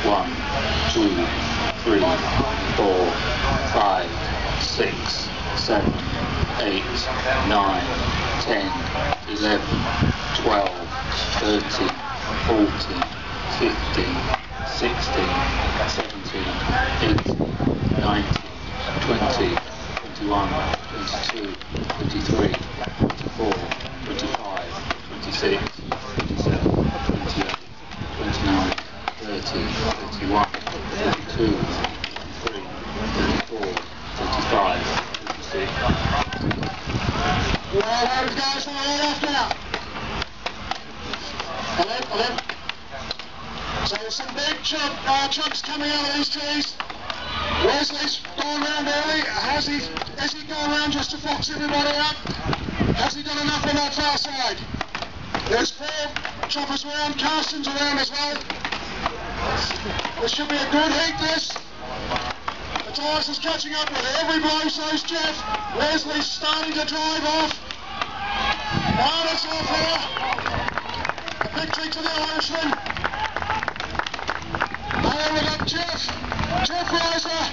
1, 2, 3, 4, 5, 6, 7, 8, 9, 10, 11, 12, 13, 14, 15, 16, 17, 18, 19, 20, 21, 22, 23, 24, 25, 26, 27, 28, 29, 30, 31, 32, 33, 34, 35, 36. Well, those guys are right off now. Hello. So some big chunks coming out of these trees. Wesley's gone round early. Is he gone round just to fox everybody up? Has he done enough on that far side? There's 4 choppers around, Carson's around as well. This should be a good heat, this. Matthias is catching up with every blow, so's Jeff. Wesley's starting to drive off. And it's off here. A victory to the Irishman. And then we've got Jeff Reiser,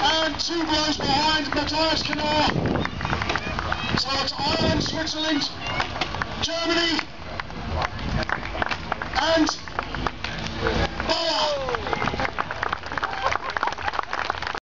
and 2 blows behind Matthias Knorr. So it's Ireland, Switzerland, Germany, and